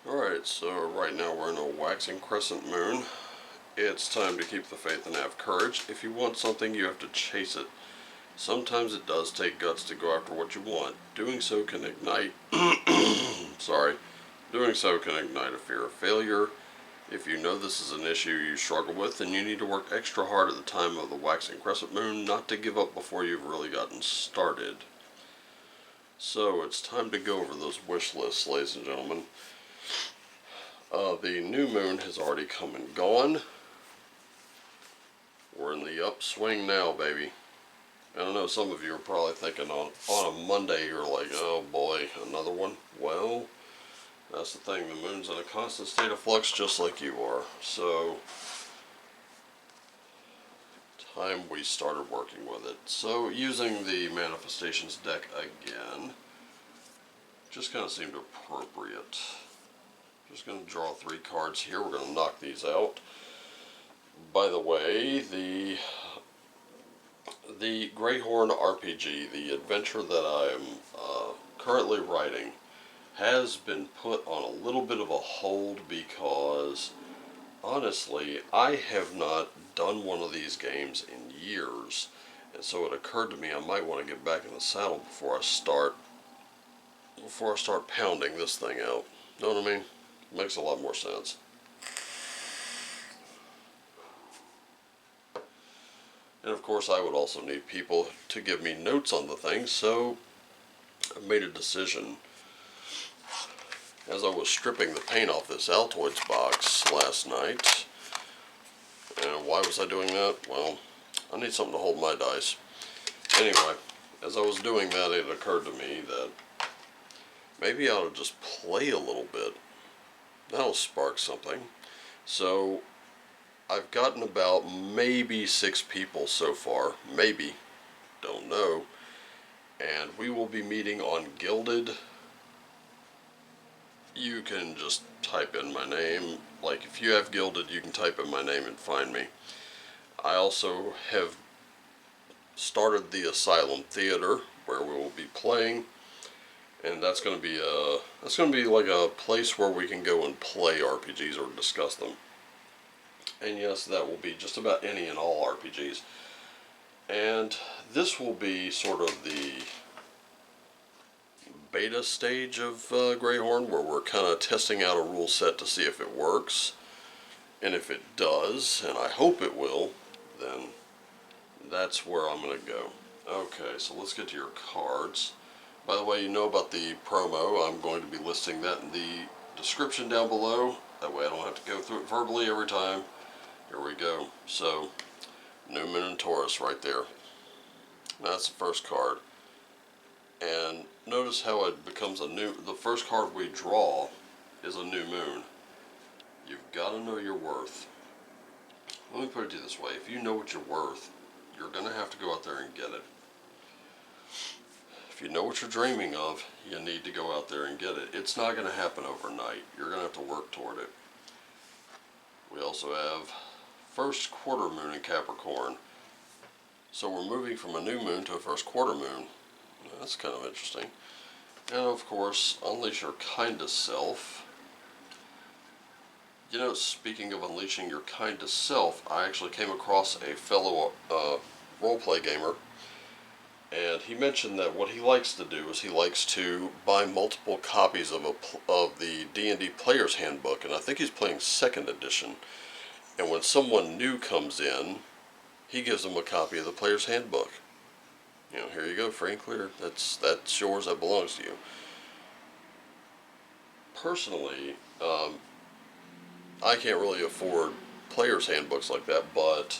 Alright, so right now we're in a waxing crescent moon. It's time to keep the faith and have courage. If you want something, you have to chase it. Sometimes it does take guts to go after what you want. Doing so can ignite Doing so can ignite a fear of failure. If you know this is an issue you struggle with, then you need to work extra hard at the time of the waxing crescent moon, not to give up before you've really gotten started. So it's time to go over those wish lists, ladies and gentlemen. The new moon has already come and gone. We're in the upswing now, baby. I don't know, some of you are probably thinking on a Monday, you're like, oh boy, another one. Well, that's the thing, the moon's in a constant state of flux just like you are. So, time we started working with it. So, using the manifestations deck again, just kind of seemed appropriate. Just going to draw 3 cards here. We're going to knock these out. By the way, the Greyhorn RPG, the adventure that I am currently writing, has been put on a little bit of a hold because, honestly, I have not done one of these games in years. And so it occurred to me I might want to get back in the saddle before I start pounding this thing out. Know what I mean? Makes a lot more sense. And of course I would also need people to give me notes on the thing, so I made a decision. As I was stripping the paint off this Altoids box last night, and why was I doing that? Well, I need something to hold my dice. Anyway, as I was doing that, it occurred to me that maybe I ought to just play a little bit. That'll spark something. So, I've gotten about maybe 6 people so far. Maybe. Don't know. And we will be meeting on Gilded. You can just type in my name. Like, if you have Gilded, you can type in my name and find me. I also have started the Asylum Theater, where we will be playing. And that's going to be like a place where we can go and play RPGs or discuss them. And yes, that will be just about any and all RPGs. And this will be sort of the beta stage of Greyhorn, where we're kind of testing out a rule set to see if it works. And if it does, and I hope it will, then that's where I'm going to go. Okay, so let's get to your cards. By the way, you know about the promo. I'm going to be listing that in the description down below. That way I don't have to go through it verbally every time. Here we go. So, New Moon and Taurus right there. That's the first card. And notice how it becomes the first card we draw is a new moon. You've got to know your worth. Let me put it to you this way. If you know what you're worth, you're going to have to go out there and get it. If you know what you're dreaming of, you need to go out there and get it. It's not going to happen overnight. You're going to have to work toward it. We also have first quarter moon in Capricorn. So we're moving from a new moon to a first quarter moon. That's kind of interesting. And of course, unleash your kindest self. You know, speaking of unleashing your kindest self, I actually came across a fellow roleplay gamer, and he mentioned that what he likes to do is he likes to buy multiple copies of the D&D Player's Handbook, and I think he's playing 2nd edition. And when someone new comes in, he gives them a copy of the Player's Handbook. You know, here you go, free and clear. That's yours, that belongs to you. Personally, I can't really afford Player's Handbooks like that, but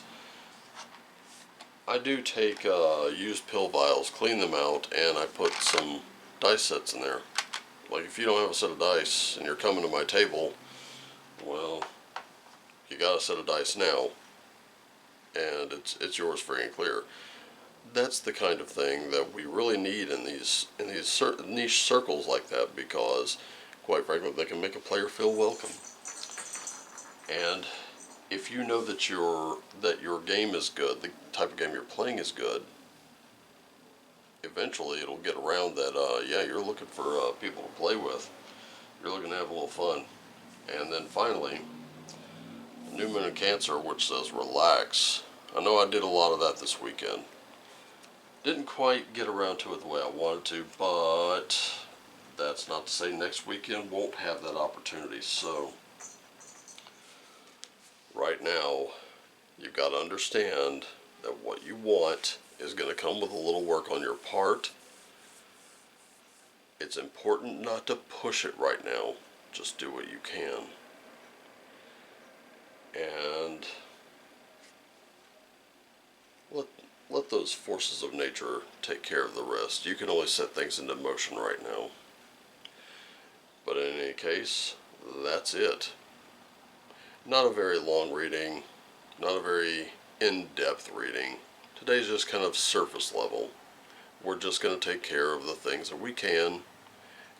I do take used pill vials, clean them out, and I put some dice sets in there. Like, if you don't have a set of dice and you're coming to my table, well, you got a set of dice now, and it's yours free and clear. That's the kind of thing that we really need in these certain niche circles like that, because, quite frankly, they can make a player feel welcome. And if you know that your game is good, the type of game you're playing is good, eventually it'll get around that, yeah, you're looking for people to play with. you're looking to have a little fun. And then finally, New Moon in Cancer, which says relax. I know I did a lot of that this weekend. Didn't quite get around to it the way I wanted to, but that's not to say next weekend won't have that opportunity. So right now, you've got to understand that what you want is going to come with a little work on your part. It's important not to push it right now. Just do what you can. And let those forces of nature take care of the rest. You can only set things into motion right now. But in any case, that's it. Not a very long reading, not a very in-depth reading. Today's just kind of surface level. We're just going to take care of the things that we can,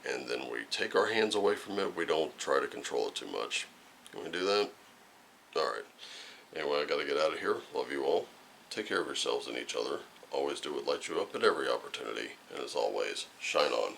and then we take our hands away from it. We don't try to control it too much. Can we do that? Alright. Anyway, I gotta get out of here. Love you all. Take care of yourselves and each other. Always do what lights you up at every opportunity. And as always, shine on.